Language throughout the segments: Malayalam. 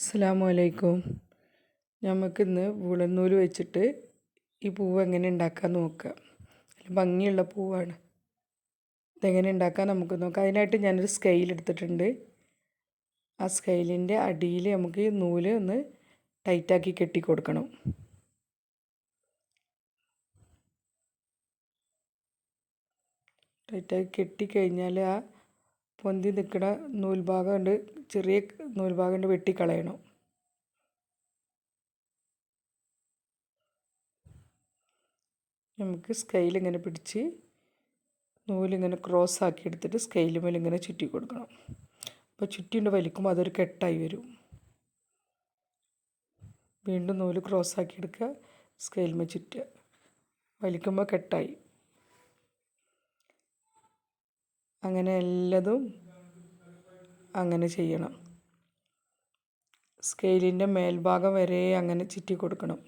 അസ്സലാമു അലൈക്കും. നമുക്കിന്ന് വൂളൻ നൂല് വെച്ചിട്ട് ഈ പൂവ് എങ്ങനെ ഉണ്ടാക്കാൻ നോക്കാം. നല്ല ഭംഗിയുള്ള പൂവാണ്. ഇതെങ്ങനെ ഉണ്ടാക്കാൻ നമുക്ക് നോക്കാം. അതിനായിട്ട് ഞാനൊരു സ്കെയിൽ എടുത്തിട്ടുണ്ട്. ആ സ്കെയിലിൻ്റെ അടിയിൽ നമുക്ക് ഈ നൂല് ഒന്ന് ടൈറ്റാക്കി കെട്ടി കൊടുക്കണം. ടൈറ്റാക്കി കെട്ടിക്കഴിഞ്ഞാൽ ആ പൊന്തി നിൽക്കുന്ന നൂൽഭാഗം ഉണ്ട്, ചെറിയ നൂൽഭാഗം ഉണ്ട്, വെട്ടിക്കളയണം. നമുക്ക് സ്കെയിൽ ഇങ്ങനെ പിടിച്ച് നൂലിങ്ങനെ ക്രോസ് ആക്കി എടുത്തിട്ട് സ്കെയിലുമേൽ ഇങ്ങനെ ചുറ്റി കൊടുക്കണം. അപ്പോൾ ചുറ്റിണ്ട് വലിക്കുമ്പോൾ അതൊരു കെട്ടായി വരും. വീണ്ടും നൂല് ക്രോസ് ആക്കി എടുക്കുക, സ്കെയിലുമേൽ ചുറ്റുക, വലിക്കുമ്പോൾ കെട്ടായി. അങ്ങനെ എല്ലാതും അങ്ങനെ ചെയ്യണം. സ്കെയിലിൻ്റെ മേൽഭാഗം വരെ അങ്ങനെ ചുറ്റി കൊടുക്കണം.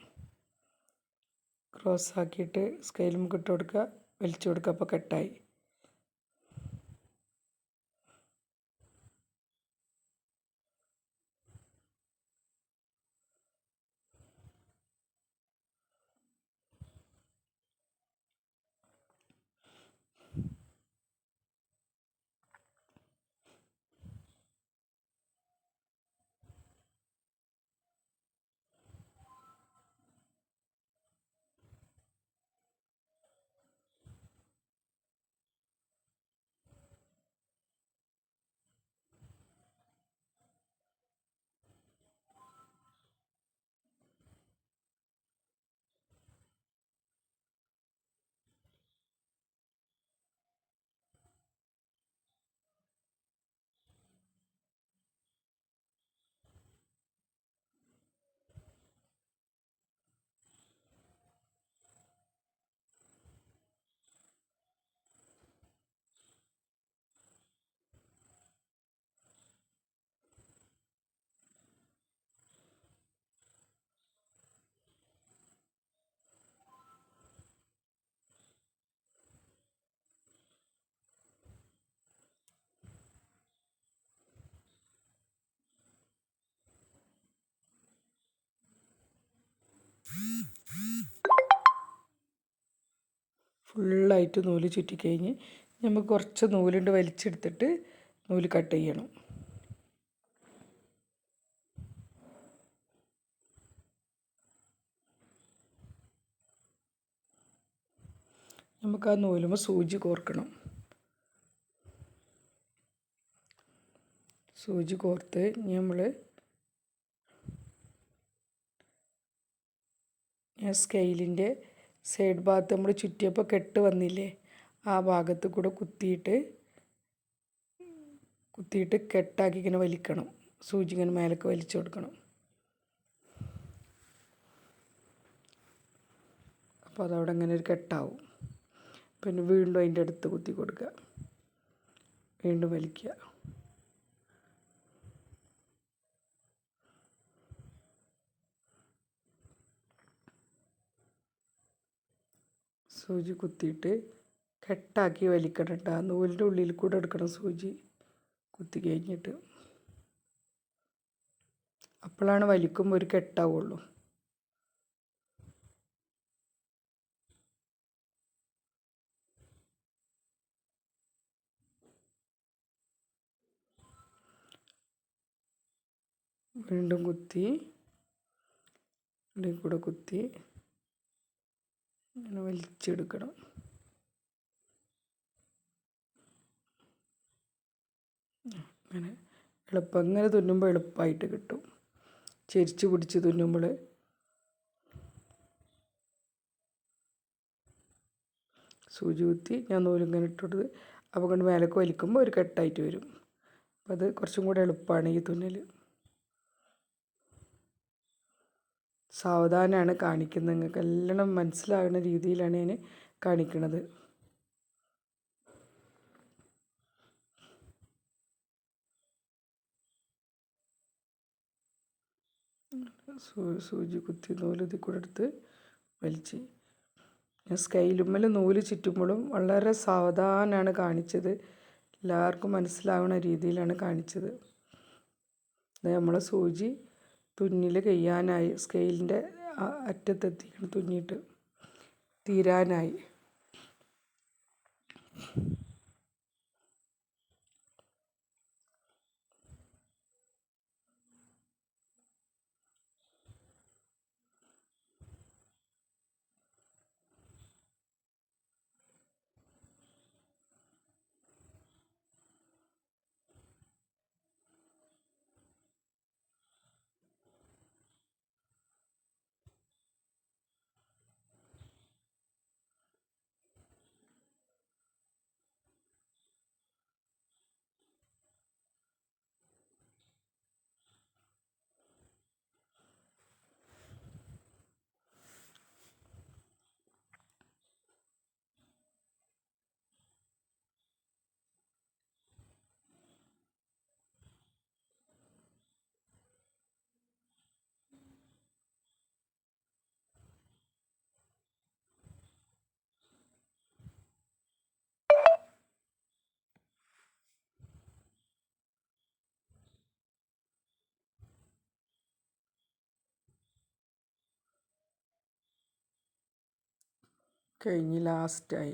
ക്രോസ് ആക്കിയിട്ട് സ്കെയിലും ഇട്ട് കൊടുക്കുക, വലിച്ചു കൊടുക്കുക. അപ്പോൾ കെട്ടായി. ഫുള്ളായിട്ട് നൂല് ചുറ്റിക്കഴിഞ്ഞ് നമുക്ക് കുറച്ച് നൂലുണ്ട് വലിച്ചെടുത്തിട്ട് നൂല് കട്ട് ചെയ്യണം. നമുക്ക് ആ നൂലുമ്പോൾ സൂചി കോർക്കണം. സൂചി കോർത്ത് നമ്മൾ സ്കെയിലിൻ്റെ സൈഡ് ഭാഗത്ത് നമ്മൾ ചുറ്റിയപ്പോൾ കെട്ട് വന്നില്ലേ, ആ ഭാഗത്ത് കൂടെ കുത്തിയിട്ട് കെട്ടാക്കി ഇങ്ങനെ വലിക്കണം. സൂചി ഇങ്ങനെ മേലേക്ക് വലിച്ചു കൊടുക്കണം. അപ്പോൾ അതവിടെ ഇങ്ങനെ ഒരു കെട്ടാവും. പിന്നെ വീണ്ടും അതിൻ്റെ അടുത്ത് കുത്തി കൊടുക്കുക, വീണ്ടും വലിക്കുക. സൂചി കുത്തിയിട്ട് കെട്ടാക്കി വലിക്കണം കേട്ടോ. ആ നൂലിൻ്റെ ഉള്ളിൽ കൂടെ എടുക്കണം സൂചി കുത്തി കഴിഞ്ഞിട്ട്. അപ്പോഴാണ് വലിക്കുമ്പോൾ ഒരു കെട്ടാവുള്ളൂ. വീണ്ടും കുത്തി ഉള്ളിൽ കൂടെ കുത്തി ഇങ്ങനെ വലിച്ചെടുക്കണം. അങ്ങനെ എളുപ്പം ഇങ്ങനെ തുന്നുമ്പോൾ എളുപ്പമായിട്ട് കിട്ടും. ചെരിച്ച് പിടിച്ച് തുന്നുമ്പോൾ സൂചി കുത്തി ഞാൻ നൂലിങ്ങനെ ഇട്ടുകൊടുത്ത് അപ്പോൾ കൊണ്ട് മേലേക്ക് വലിക്കുമ്പോൾ ഒരു കെട്ടായിട്ട് വരും. അപ്പോൾ അത് കുറച്ചും കൂടെ എളുപ്പമാണ് ഈ തുന്നൽ. സാവധാനമാണ് കാണിക്കുന്നത്. നിങ്ങൾക്ക് എല്ലാം മനസ്സിലാകുന്ന രീതിയിലാണ് ഞാൻ കാണിക്കുന്നത്. സൂചി കുത്തി നൂല് ഇതിൽ കൂടെ എടുത്ത് വലിച്ച് ഞാൻ സ്കെയിലുമ്മൽ നൂല് ചുറ്റുമ്പോഴും വളരെ സാവധാനമാണ് കാണിച്ചത്. എല്ലാവർക്കും മനസ്സിലാവുന്ന രീതിയിലാണ് കാണിച്ചത്. നമ്മളെ സൂചി തുന്നൽ കഴിയാനായി, സ്കെയിലിൻ്റെ അറ്റത്തെത്തിക്കണം, തുന്നിയിട്ട് തീരാനായി. കഴിഞ്ഞ് ലാസ്റ്റായി.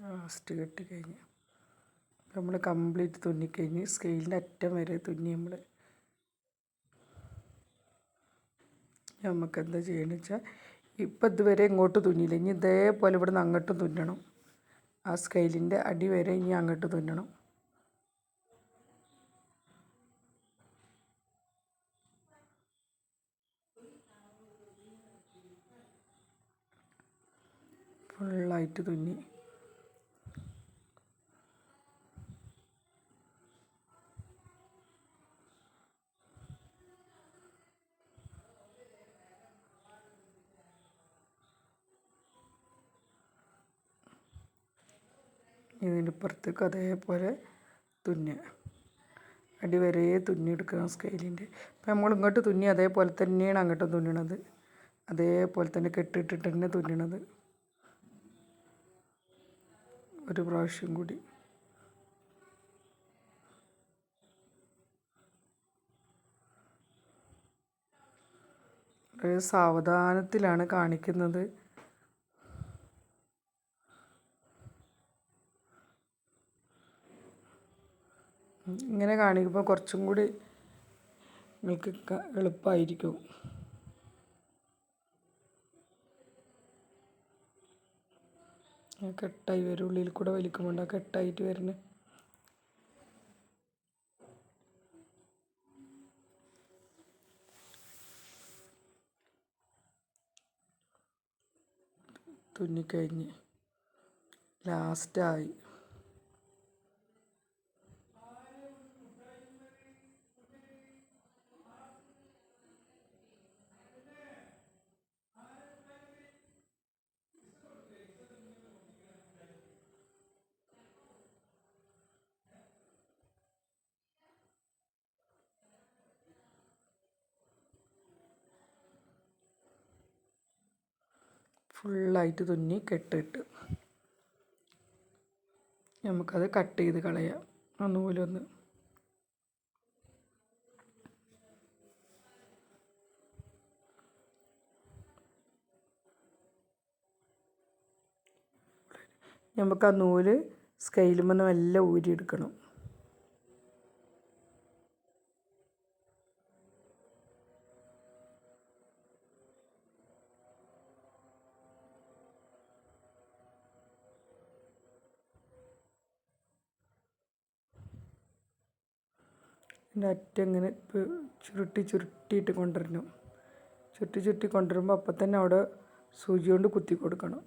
ലാസ്റ്റ് കെട്ടി കഴിഞ്ഞ് നമ്മൾ കംപ്ലീറ്റ് തുന്നിക്കഴിഞ്ഞ് സ്കെയിലിൻ്റെ അറ്റം വരെ തുന്നി നമുക്ക് എന്താ ചെയ്യണമെന്ന് വെച്ചാൽ, ഇപ്പം ഇതുവരെ ഇങ്ങോട്ട് തുന്നിയില്ല, ഇനി ഇതേപോലെ ഇവിടെ നിന്ന് അങ്ങോട്ടും തുന്നണം. ആ സ്കെയിലിൻ്റെ അടി വരെ ഇനി അങ്ങോട്ട് തുന്നണം. ഫുള്ളായിട്ട് തുന്നി. ഇതിൻ്റെ പുറത്തേക്ക് അതേപോലെ തുന്നുക, അടിവരെ തുന്നിയെടുക്കണം സ്കെയിലിൻ്റെ. അപ്പം നമ്മൾ ഇങ്ങോട്ട് തുന്നി അതേപോലെ തന്നെയാണ് അങ്ങോട്ടും തുന്നണത്, അതേപോലെ തന്നെ കെട്ടിട്ടിട്ട് തന്നെ തുന്നണത്. ഒരു പ്രാവശ്യം കൂടി. സാവധാനത്തിലാണ് കാണിക്കുന്നത്. ഇങ്ങനെ കാണിക്കുമ്പോൾ കുറച്ചും കൂടി നിങ്ങൾക്ക് എളുപ്പമായിരിക്കും. കെട്ടായി വരും, ഉള്ളിൽ കൂടെ വലിക്കുമ്പോൾ കെട്ടായിട്ട് വരുന്നത്. തുന്നിക്കഴിഞ്ഞ് ലാസ്റ്റായി. ഫുള്ളായിട്ട് തുന്നി കെട്ടിട്ട് നമുക്കത് കട്ട് ചെയ്ത് കളയാം. ആ നൂലൊന്ന് നമുക്ക് ആ നൂല് സ്കെയിലുമെന്ന് എല്ലാം ഊരിയെടുക്കണം. ഇതിൻ്റെ അറ്റം ഇങ്ങനെ ചുരുട്ടിയിട്ട് കൊണ്ടുവരണം. ചുരുട്ടി കൊണ്ടുവരുമ്പോൾ അപ്പം തന്നെ അവിടെ സൂചി കൊണ്ട് കുത്തി കൊടുക്കണം.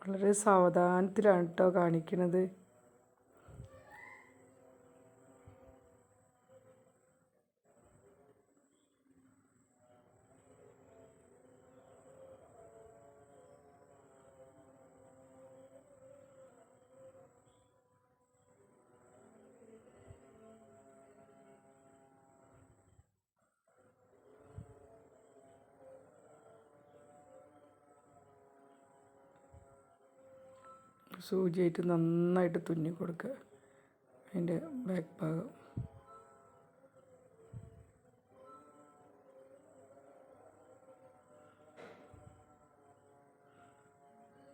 വളരെ സാവധാനത്തിലാണ് കേട്ടോ കാണിക്കുന്നത്. സൂചിയായിട്ട് നന്നായിട്ട് തുന്നി കൊടുക്കുക അതിൻ്റെ ബാക്ക് ഭാഗം.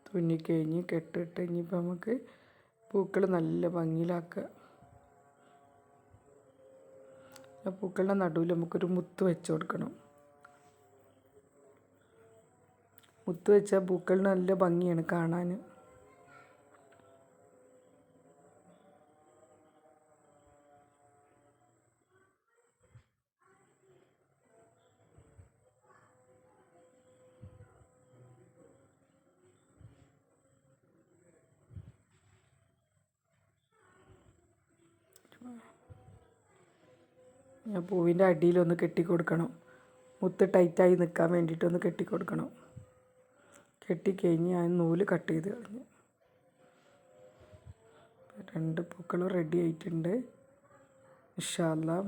തുന്നിക്കഴിഞ്ഞ് കെട്ടിട്ട് ഇനിയിപ്പോൾ നമുക്ക് പൂക്കൾ നല്ല ഭംഗിയിലാക്കുക. ആ പൂക്കളുടെ നടുവിൽ നമുക്കൊരു മുത്ത് വെച്ച് കൊടുക്കണം. മുത്ത് വെച്ചാൽ പൂക്കളിന് നല്ല ഭംഗിയാണ് കാണാൻ. ഞാൻ പൂവിൻ്റെ അടിയിലൊന്ന് കെട്ടിക്കൊടുക്കണം. മുത്ത് ടൈറ്റായി നിൽക്കാൻ വേണ്ടിയിട്ടൊന്ന് കെട്ടിക്കൊടുക്കണം. കെട്ടിക്കഴിഞ്ഞ് ഞാൻ നൂല് കട്ട് ചെയ്ത് കളഞ്ഞു. 2 പൂക്കളും റെഡി ആയിട്ടുണ്ട്. ഇൻഷാ അല്ലാഹ്